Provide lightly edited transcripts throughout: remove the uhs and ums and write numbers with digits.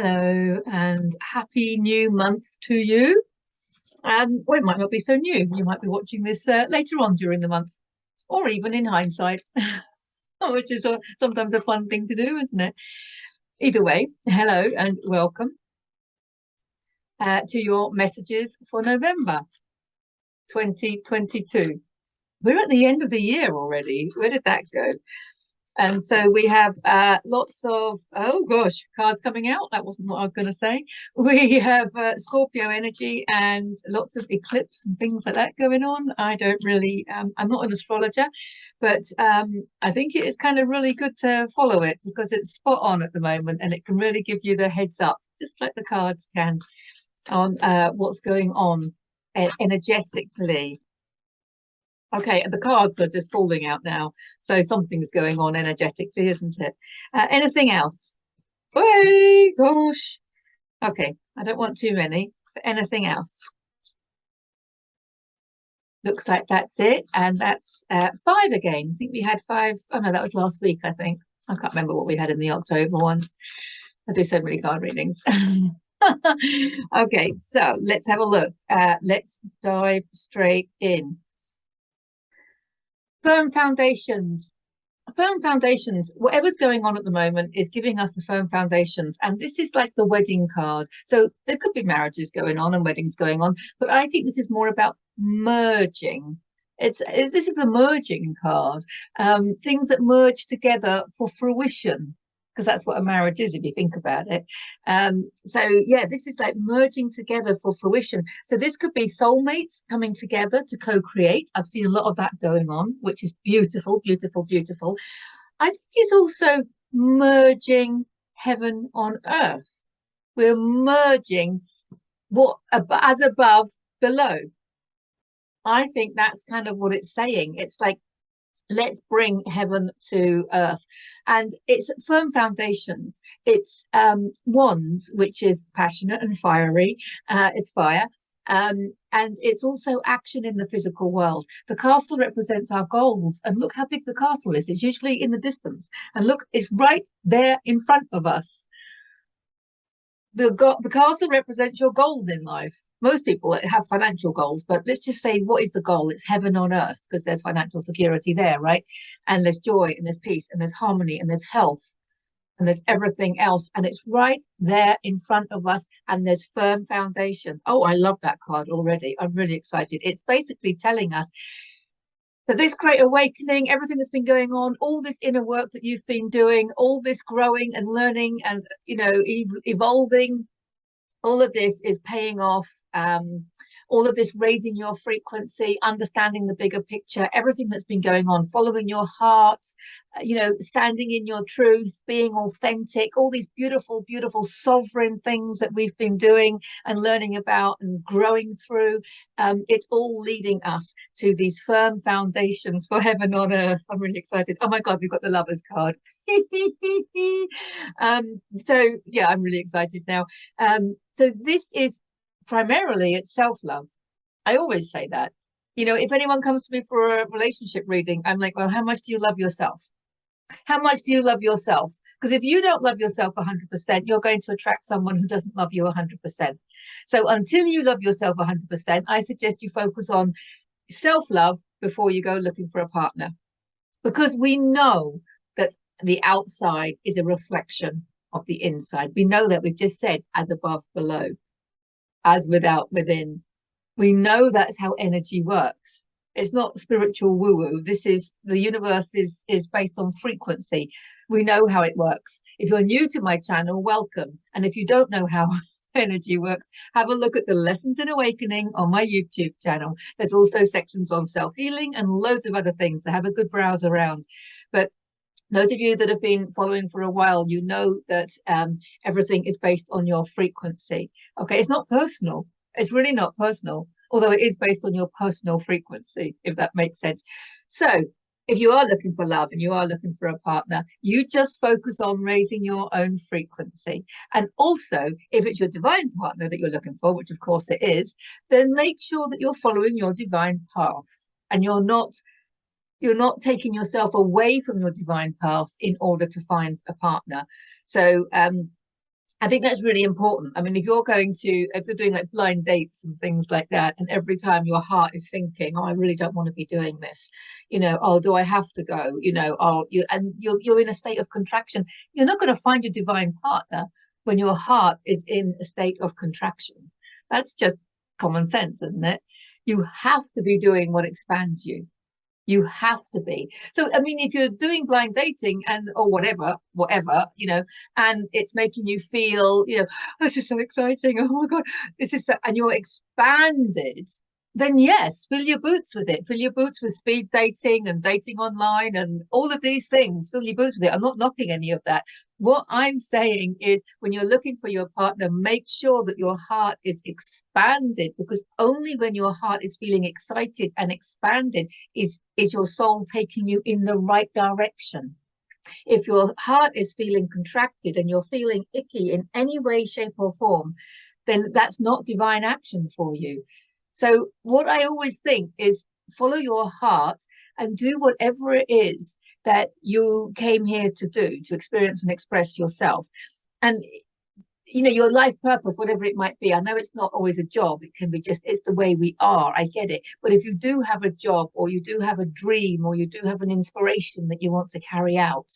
Hello and happy new month to you. Well, it might not be so new. You might be watching this later on during the month, or even in hindsight, which is sometimes a fun thing to do, isn't it? Either way, hello and welcome to your messages for November 2022. We're at the end of the year already. Where did that go? And so we have lots of, oh gosh, cards coming out. That wasn't what I was going to say. We have Scorpio energy and lots of eclipse and things like that going on. I don't really, I'm not an astrologer, but I think it is kind of really good to follow it because it's spot on at the moment and it can really give you the heads up, just like the cards can, on what's going on energetically. Okay, the cards are just falling out now. So something's going on energetically, isn't it? Anything else? Hey, gosh. Okay, I don't want too many. But anything else? Looks like that's it. And that's 5 again. I think we had 5. Oh, no, that was last week, I think. I can't remember what we had in the October ones. I do so many card readings. Okay, so let's have a look. Let's dive straight in. Firm foundations. Firm foundations, whatever's going on at the moment is giving us the firm foundations. And this is like the wedding card. So there could be marriages going on and weddings going on, but I think this is more about merging. This is the merging card. Things that merge together for fruition, because that's what a marriage is if you think about it. So yeah, this is like merging together for fruition. So this could be soulmates coming together to co-create. I've seen a lot of that going on, which is beautiful, beautiful, beautiful. I think it's also merging heaven on earth. We're merging what as above below. I think that's kind of what it's saying. It's like, let's bring heaven to earth. And it's firm foundations. It's wands, which is passionate and fiery. It's fire. And it's also action in the physical world. The castle represents our goals. And look how big the castle is. It's usually in the distance. And look, it's right there in front of us. The castle represents your goals in life. Most people have financial goals, but let's just say, what is the goal? It's heaven on earth, because there's financial security there, right? And there's joy and there's peace and there's harmony and there's health and there's everything else. And it's right there in front of us and there's firm foundations. Oh, I love that card already. I'm really excited. It's basically telling us that this great awakening, everything that's been going on, all this inner work that you've been doing, all this growing and learning and, you know, evolving, all of this is paying off. All of this raising your frequency, understanding the bigger picture, everything that's been going on, following your heart, you know, standing in your truth, being authentic, all these beautiful, beautiful sovereign things that we've been doing and learning about and growing through. It's all leading us to these firm foundations for heaven on earth. I'm really excited. Oh my God, we've got the lovers card. So yeah, I'm really excited now. So this is primarily it's self-love. I always say that. You know, if anyone comes to me for a relationship reading, I'm like, well, how much do you love yourself? How much do you love yourself? Because if you don't love yourself 100%, you're going to attract someone who doesn't love you 100%. So until you love yourself 100%, I suggest you focus on self-love before you go looking for a partner. Because we know that the outside is a reflection of the inside. We know that. We've just said as above, below, as without, within. We know that's how energy works. It's not spiritual woo-woo. This is, the universe is based on frequency. We know how it works. If you're new to my channel, welcome. And if you don't know how energy works, have a look at the Lessons in Awakening on my YouTube channel. There's also sections on self-healing and loads of other things, so have a good browse around. But those of you that have been following for a while, you know that everything is based on your frequency. Okay, it's not personal. It's really not personal, although it is based on your personal frequency, if that makes sense. So if you are looking for love and you are looking for a partner, you just focus on raising your own frequency. And also, if it's your divine partner that you're looking for, which of course it is, then make sure that you're following your divine path and you're not taking yourself away from your divine path in order to find a partner. So I think that's really important. I mean, if you're doing like blind dates and things like that, and every time your heart is thinking, "Oh, I really don't want to be doing this," "Oh, do I have to go?" You're in a state of contraction. You're not going to find your divine partner when your heart is in a state of contraction. That's just common sense, isn't it? You have to be doing what expands you. You have to be. So, I mean, if you're doing blind dating and or whatever, and it's making you feel, this is so exciting. Oh my God, and you're expanded, then yes, fill your boots with it. Fill your boots with speed dating and dating online and all of these things. Fill your boots with it. I'm not knocking any of that. What I'm saying is when you're looking for your partner, make sure that your heart is expanded, because only when your heart is feeling excited and expanded is your soul taking you in the right direction. If your heart is feeling contracted and you're feeling icky in any way, shape, or form, then that's not divine action for you. So, what I always think is follow your heart and do whatever it is that you came here to do, to experience and express yourself. And your life purpose, whatever it might be. I know it's not always a job. It can be just, it's the way we are. I get it. But if you do have a job, or you do have a dream, or you do have an inspiration that you want to carry out,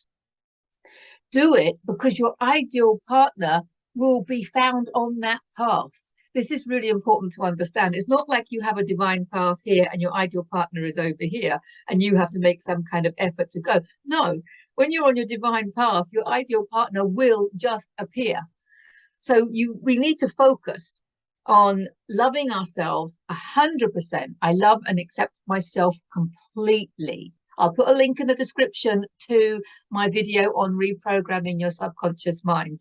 do it, because your ideal partner will be found on that path. This is really important to understand. It's not like you have a divine path here and your ideal partner is over here and you have to make some kind of effort to go. No, when you're on your divine path, your ideal partner will just appear. So we need to focus on loving ourselves 100%. I love and accept myself completely. I'll put a link in the description to my video on reprogramming your subconscious mind,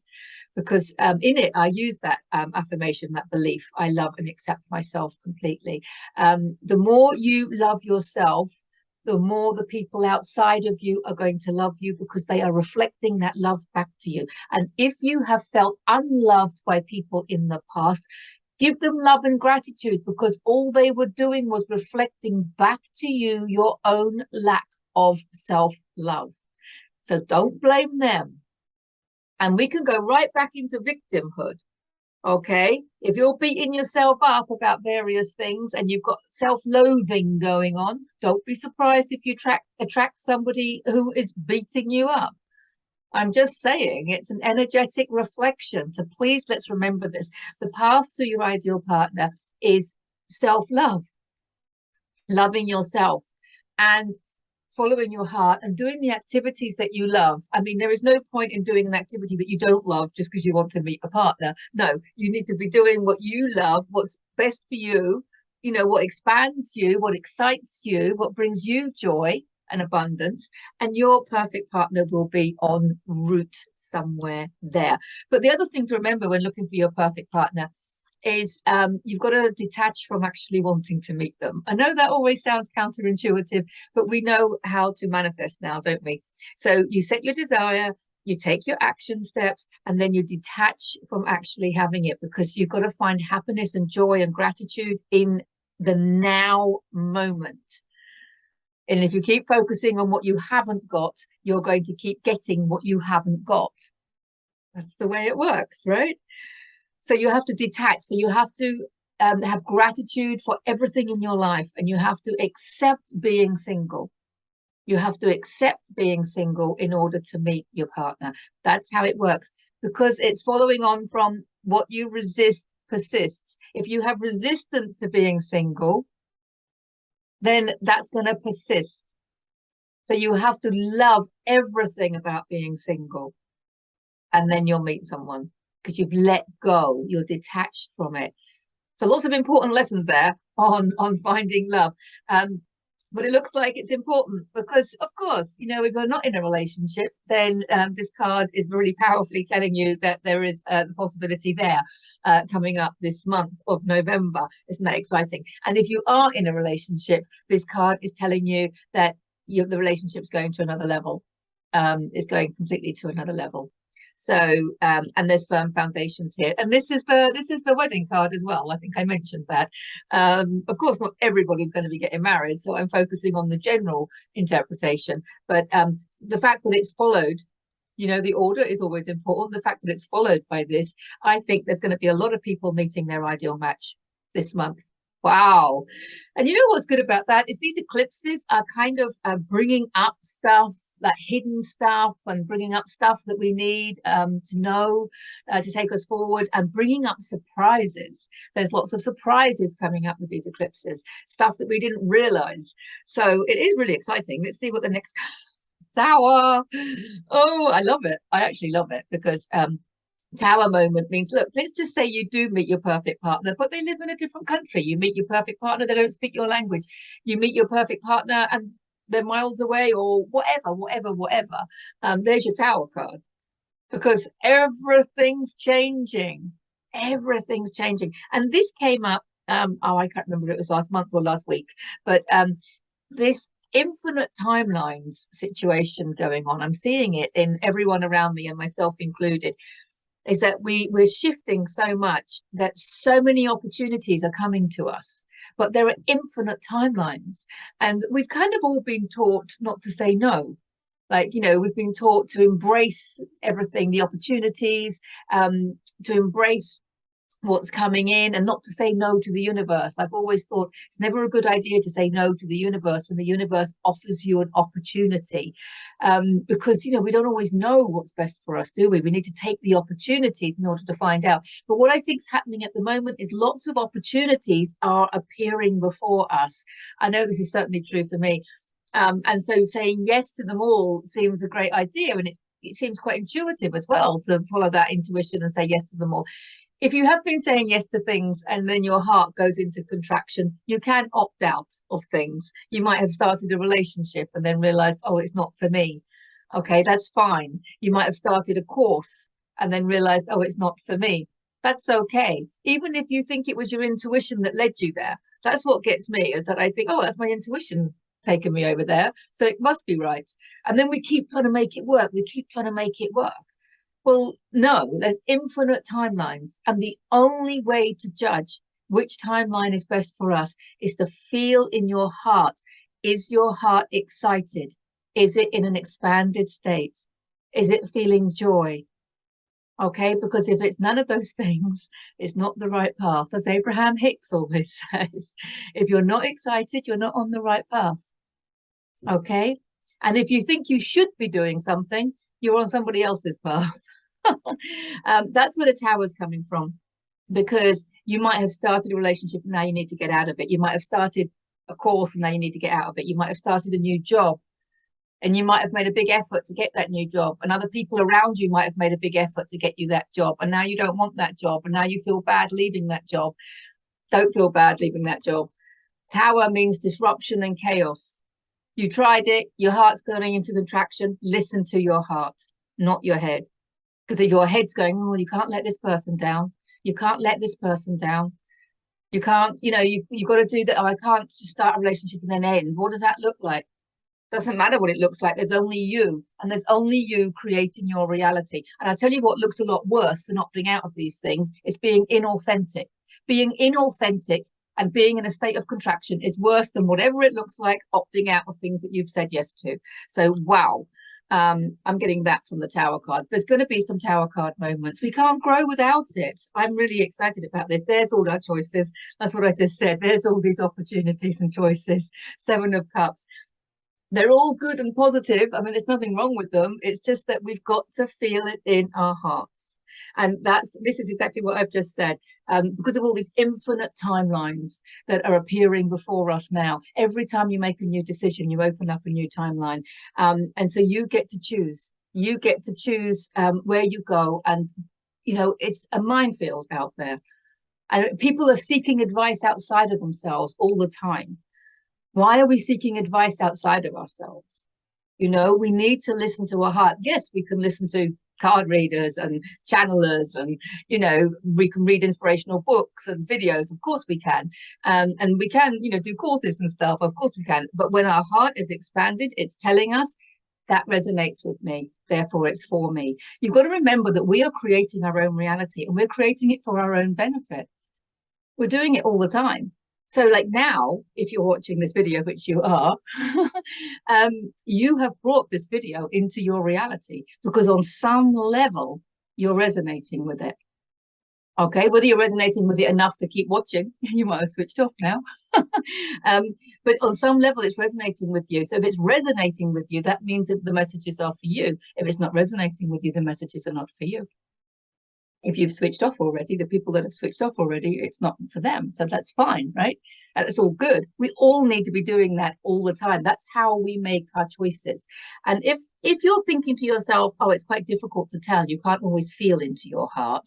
because in it I use that affirmation, that belief. I love and accept myself completely. The more you love yourself, the more the people outside of you are going to love you, because they are reflecting that love back to you. And if you have felt unloved by people in the past, give them love and gratitude, because all they were doing was reflecting back to you your own lack of self-love. So don't blame them. And we can go right back into victimhood. Okay, if you're beating yourself up about various things and you've got self-loathing going on, don't be surprised if you attract somebody who is beating you up. I'm just saying, it's an energetic reflection. So please, let's remember this. The path to your ideal partner is self-love, loving yourself, and following your heart and doing the activities that you love. I mean, there is no point in doing an activity that you don't love just because you want to meet a partner. No, you need to be doing what you love, what's best for you, what expands you, what excites you, what brings you joy and abundance, and your perfect partner will be en route somewhere there. But the other thing to remember when looking for your perfect partner is you've got to detach from actually wanting to meet them. I know that always sounds counterintuitive, but we know how to manifest now, don't we? So you set your desire, you take your action steps, and then you detach from actually having it, because you've got to find happiness and joy and gratitude in the now moment. And if you keep focusing on what you haven't got, you're going to keep getting what you haven't got. That's the way it works, right? So you have to detach. So you have to have gratitude for everything in your life, and you have to accept being single. You have to accept being single in order to meet your partner. That's how it works, because it's following on from what you resist persists. If you have resistance to being single, then that's going to persist. So you have to love everything about being single, and then you'll meet someone, because you've let go, you're detached from it. So lots of important lessons there on finding love. But it looks like it's important because, of course, if you're not in a relationship, then this card is really powerfully telling you that there is the possibility there coming up this month of November. Isn't that exciting? And if you are in a relationship, this card is telling you that the relationship's going to another level. It's going completely to another level. So and there's firm foundations here, and this is the wedding card as well. I think I mentioned that. Of course, not everybody's going to be getting married, so I'm focusing on the general interpretation, but the fact that it's followed You know, the order is always important. The fact that it's followed by this, I think there's going to be a lot of people meeting their ideal match this month. Wow. And you know what's good about that is these eclipses are kind of bringing up stuff, like hidden stuff, and bringing up stuff that we need to know to take us forward, and bringing up surprises. There's lots of surprises coming up with these eclipses, stuff that we didn't realize. So it is really exciting. Let's see what the next Tower. Oh, I love it. I actually love it because tower moment means, look, let's just say you do meet your perfect partner, but they live in a different country. You meet your perfect partner, they don't speak your language. You meet your perfect partner and they're miles away, or whatever. There's your tower card, because everything's changing. Everything's changing. And this came up, oh, I can't remember if it was last month or last week, but this infinite timelines situation going on, I'm seeing it in everyone around me and myself included, is that we're shifting so much that so many opportunities are coming to us, but there are infinite timelines. And we've kind of all been taught not to say no. Like, you know, we've been taught to embrace everything, the opportunities, to embrace what's coming in, and not to say no to the universe. I've always thought it's never a good idea to say no to the universe when the universe offers you an opportunity, because, you know, we don't always know what's best for us, do we? We need to take the opportunities in order to find out. But what I think is happening at the moment is lots of opportunities are appearing before us. I know this is certainly true for me. And so saying yes to them all seems a great idea, and it seems quite intuitive as well to follow that intuition and say yes to them all. If you have been saying yes to things and then your heart goes into contraction, you can opt out of things. You might have started a relationship and then realized, oh, it's not for me. Okay, that's fine. You might have started a course and then realized, oh, it's not for me. That's okay. Even if you think it was your intuition that led you there, that's what gets me, is that I think, oh, that's my intuition taking me over there, so it must be right. And then we keep trying to make it work. We keep trying to make it work. Well, no, there's infinite timelines. And the only way to judge which timeline is best for us is to feel in your heart. Is your heart excited? Is it in an expanded state? Is it feeling joy? Okay, because if it's none of those things, it's not the right path. As Abraham Hicks always says, if you're not excited, you're not on the right path. Okay, and if you think you should be doing something, you're on somebody else's path. That's where the tower is coming from, because you might have started a relationship and now you need to get out of it. You might have started a course and now you need to get out of it. You might have started a new job and you might have made a big effort to get that new job, and other people around you might have made a big effort to get you that job, and now you don't want that job, and now you feel bad leaving that job. Don't feel bad leaving that job. Tower means disruption and chaos. You tried it, your heart's going into contraction. Listen to your heart, not your head. Because if your head's going, oh, you can't let this person down. You can't let this person down. You can't, you know, you've got to do that. Oh, I can't start a relationship and then end. What does that look like? Doesn't matter what it looks like. There's only you, and there's only you creating your reality. And I'll tell you what looks a lot worse than opting out of these things is being inauthentic. Being inauthentic and being in a state of contraction is worse than whatever it looks like opting out of things that you've said yes to. So, wow. I'm getting that from the tower card. There's going to be some tower card moments. We can't grow without it. I'm really excited about this. There's all our choices. That's what I just said. There's all these opportunities and choices. 7 of Cups. They're all good and positive. I mean, there's nothing wrong with them. It's just that we've got to feel it in our hearts. And this is exactly what I've just said. Because of all these infinite timelines that are appearing before us now, every time you make a new decision, you open up a new timeline. And so you get to choose. You get to choose where you go. And, you know, it's a minefield out there. And people are seeking advice outside of themselves all the time. Why are we seeking advice outside of ourselves? You know, we need to listen to our heart. Yes, we can listen to card readers and channelers, and, you know, we can read inspirational books and videos. Of course we can. And we can, you know, do courses and stuff. Of course we can. But when our heart is expanded, it's telling us that resonates with me, therefore it's for me. You've got to remember that we are creating our own reality, and we're creating it for our own benefit. We're doing it all the time. So like now, if you're watching this video, which you are, you have brought this video into your reality because on some level, you're resonating with it. Okay, whether you're resonating with it enough to keep watching, you might have switched off now. um, but on some level, it's resonating with you. So if it's resonating with you, that means that the messages are for you. If it's not resonating with you, the messages are not for you. If you've switched off already, the people that have switched off already, it's not for them. So that's fine, right? And it's all good. We all need to be doing that all the time. That's how we make our choices. And if you're thinking to yourself, oh, it's quite difficult to tell, you can't always feel into your heart.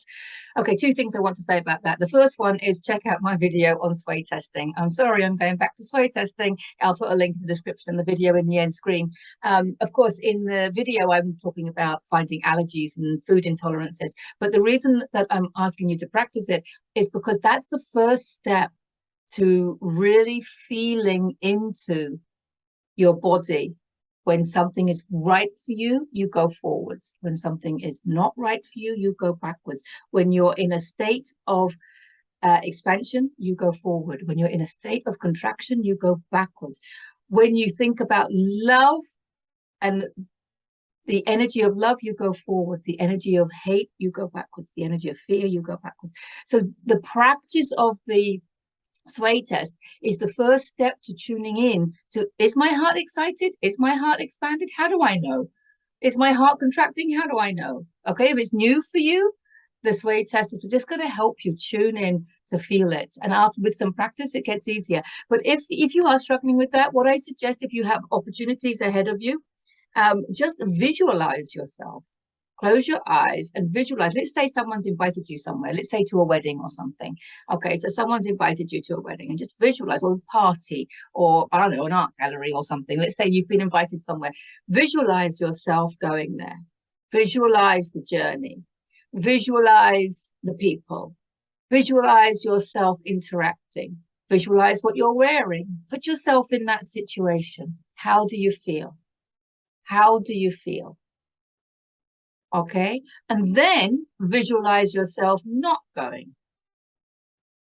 Okay, two things I want to say about that. The first one is check out my video on sway testing. I'm sorry, I'm going back to sway testing. I'll put a link in the description and the video in the end screen. Of course, in the video, I'm talking about finding allergies and food intolerances. But the reason that I'm asking you to practice it is because that's the first step to really feeling into your body. When something is right for you, you go forwards. When something is not right for you, you go backwards. When you're in a state of expansion, you go forward. When you're in a state of contraction, you go backwards. When you think about love and the energy of love, you go forward. The energy of hate, you go backwards. The energy of fear, you go backwards. So the practice of the sway test is the first step to tuning in to, is my heart excited? Is my heart expanded? How do I know? Is my heart contracting? How do I know? Okay, if it's new for you, the sway test is just going to help you tune in to feel it. And after, with some practice, it gets easier. But if you are struggling with that, what I suggest, if you have opportunities ahead of you, just visualize yourself. Close your eyes and visualize. Let's say someone's invited you somewhere. Let's say to a wedding or something. Okay, so someone's invited you to a wedding and just visualize, or a party, or I don't know, an art gallery or something. Let's say you've been invited somewhere. Visualize yourself going there. Visualize the journey. Visualize the people. Visualize yourself interacting. Visualize what you're wearing. Put yourself in that situation. How do you feel? How do you feel? Okay, and then visualize yourself not going.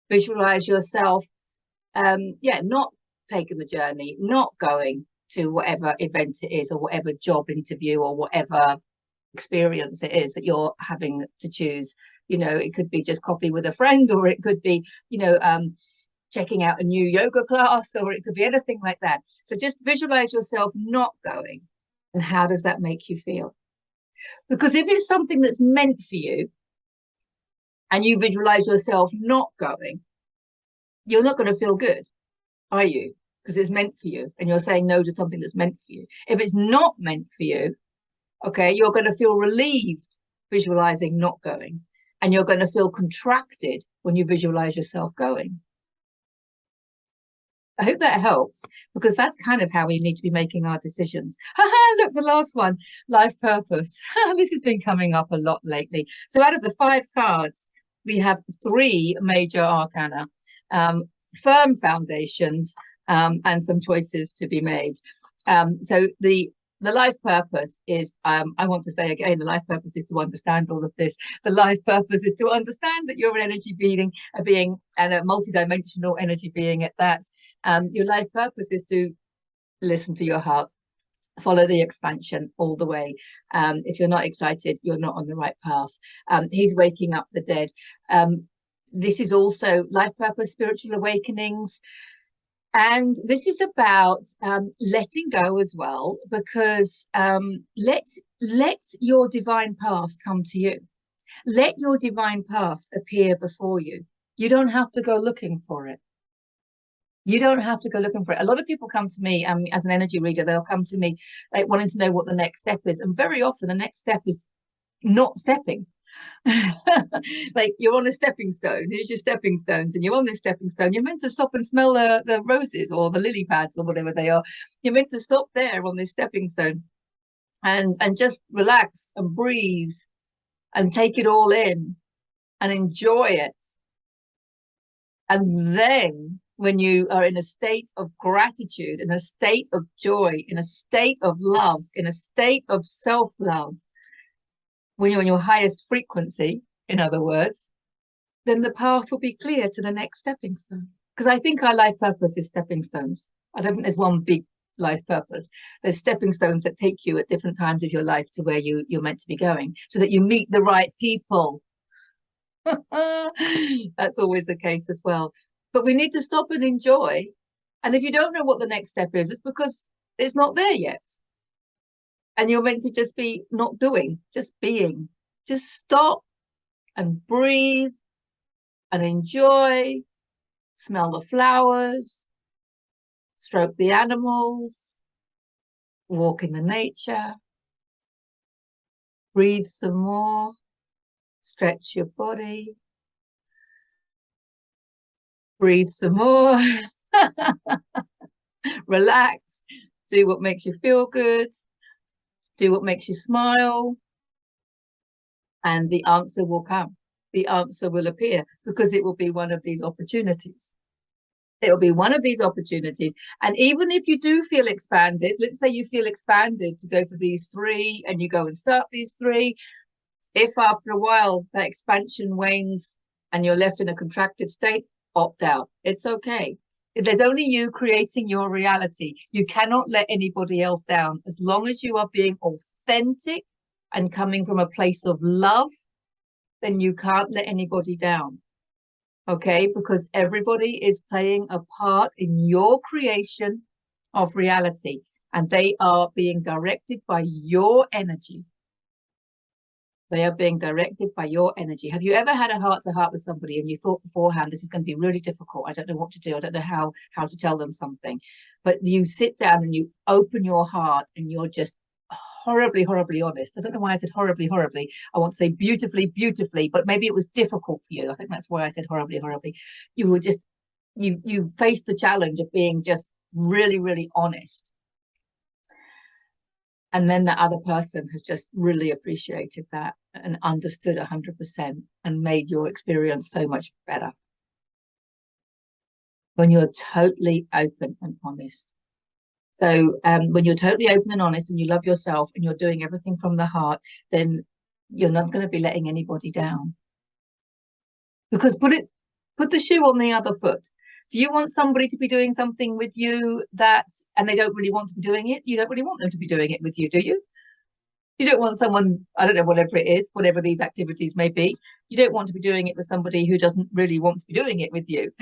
Visualize yourself, not taking the journey, not going to whatever event it is, or whatever job interview, or whatever experience it is that you're having to choose. You know, it could be just coffee with a friend, or it could be, checking out a new yoga class, or it could be anything like that. So just visualize yourself not going. And how does that make you feel? Because if it's something that's meant for you and you visualize yourself not going, you're not going to feel good, are you? Because it's meant for you and you're saying no to something that's meant for you. If it's not meant for you, okay, you're going to feel relieved visualizing not going, and you're going to feel contracted when you visualize yourself going. I hope that helps, because that's kind of how we need to be making our decisions. Look, the last one, life purpose. This has been coming up a lot lately. So out of the 5 cards, we have 3 major arcana, firm foundations, and some choices to be made. So the life purpose is, I want to say again, the life purpose is to understand all of this. The life purpose is to understand that you're an energy being, and a multidimensional energy being at that. Your life purpose is to listen to your heart, follow the expansion all the way. If you're not excited, you're not on the right path. He's waking up the dead. This is also life purpose, spiritual awakenings. And this is about letting go as well, because let your divine path come to you. Let your divine path appear before you. You don't have to go looking for it. You don't have to go looking for it. A lot of people come to me as an energy reader. They'll come to me like wanting to know what the next step is. And very often the next step is not stepping. Like, you're on a stepping stone. Here's your stepping stones, and you're on this stepping stone. You're meant to stop and smell the roses or the lily pads or whatever they are. You're meant to stop there on this stepping stone and just relax and breathe and take it all in and enjoy it. And then when you are in a state of gratitude, in a state of joy, in a state of love, in a state of self-love, when you're on your highest frequency, in other words, then the path will be clear to the next stepping stone. Because I think our life purpose is stepping stones. I don't think there's one big life purpose. There's stepping stones that take you at different times of your life to where you're meant to be going, so that you meet the right people. That's always the case as well. But we need to stop and enjoy. And if you don't know what the next step is, it's because it's not there yet. And you're meant to just be not doing, just being. Just stop and breathe and enjoy, smell the flowers, stroke the animals, walk in the nature, breathe some more, stretch your body, breathe some more, relax, do what makes you feel good, do what makes you smile, and the answer will come. The answer will appear, because it will be one of these opportunities. It'll be one of these opportunities. And even if you do feel expanded, let's say you feel expanded to go for these 3 and you go and start these 3, if after a while that expansion wanes and you're left in a contracted state, opt out. It's okay. There's only you creating your reality. You cannot let anybody else down. As long as you are being authentic and coming from a place of love, then you can't let anybody down. Okay, because everybody is playing a part in your creation of reality, and they are being directed by your energy. They are being directed by your energy. Have you ever had a heart-to-heart with somebody and you thought beforehand, this is going to be really difficult, I don't know what to do, I don't know how to tell them something, but you sit down and you open your heart and you're just horribly honest. I don't know why I said horribly. I want to say beautifully, but maybe it was difficult for you. I think that's why I said horribly. You were just, you faced the challenge of being just really honest. And then the other person has just really appreciated that and understood 100% and made your experience so much better. When you're totally open and honest. So when you're totally open and honest and you love yourself and you're doing everything from the heart, then you're not going to be letting anybody down. Because put the shoe on the other foot. Do you want somebody to be doing something with you and they don't really want to be doing it? You don't really want them to be doing it with you, do you? You don't want someone, I don't know, whatever it is, whatever these activities may be, you don't want to be doing it with somebody who doesn't really want to be doing it with you,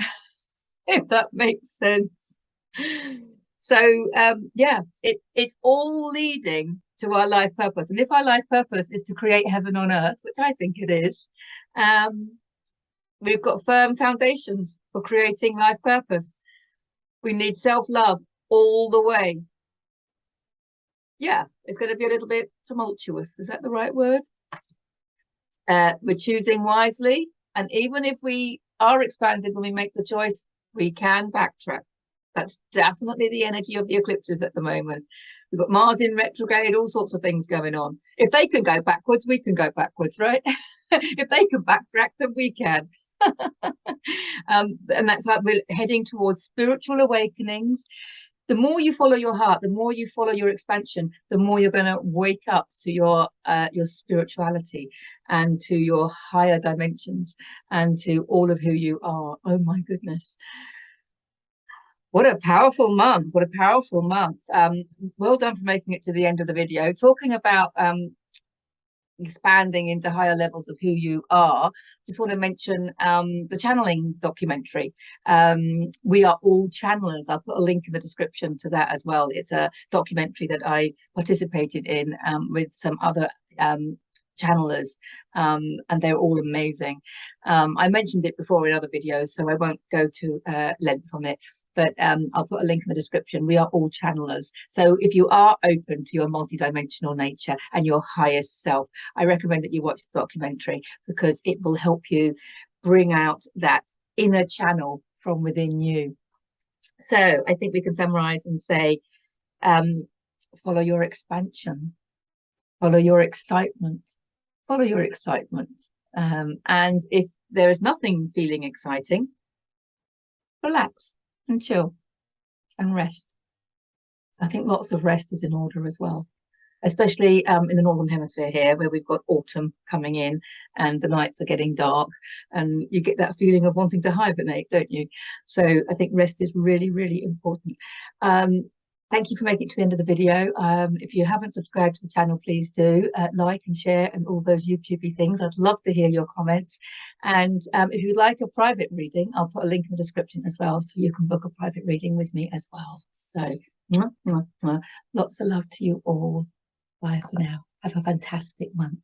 if that makes sense. So yeah, it's all leading to our life purpose. And if our life purpose is to create heaven on earth, which I think it is, we've got firm foundations for creating life purpose. We need self-love all the way. Yeah, it's going to be a little bit tumultuous. Is that the right word? We're choosing wisely. And even if we are expanded when we make the choice, we can backtrack. That's definitely the energy of the eclipses at the moment. We've got Mars in retrograde, all sorts of things going on. If they can go backwards, we can go backwards, right? If they can backtrack, then we can. And that's like we're heading towards spiritual awakenings. The more you follow your heart, the more you follow your expansion, the more you're going to wake up to your spirituality and to your higher dimensions and to all of who you are. Oh my goodness. What a powerful month. What a powerful month. Well done for making it to the end of the video. Talking about expanding into higher levels of who you are, just want to mention the channeling documentary. We Are All Channelers. I'll put a link in the description to that as well. It's a documentary that I participated in with some other channelers, and they're all amazing. I mentioned it before in other videos, so I won't go to length on it. But I'll put a link in the description. We are all channelers. So if you are open to your multidimensional nature and your highest self, I recommend that you watch the documentary, because it will help you bring out that inner channel from within you. So I think we can summarize and say, follow your expansion, follow your excitement, follow your excitement. And if there is nothing feeling exciting, relax and chill and rest. I think lots of rest is in order as well. especially in the Northern Hemisphere here, where we've got autumn coming in and the nights are getting dark, and you get that feeling of wanting to hibernate, don't you? So I think rest is really, really important. Thank you for making it to the end of the video. If you haven't subscribed to the channel, please do like and share and all those YouTubey things. I'd love to hear your comments. And if you'd like a private reading, I'll put a link in the description as well, so you can book a private reading with me as well. So lots of love to you all. Bye for now. Have a fantastic month.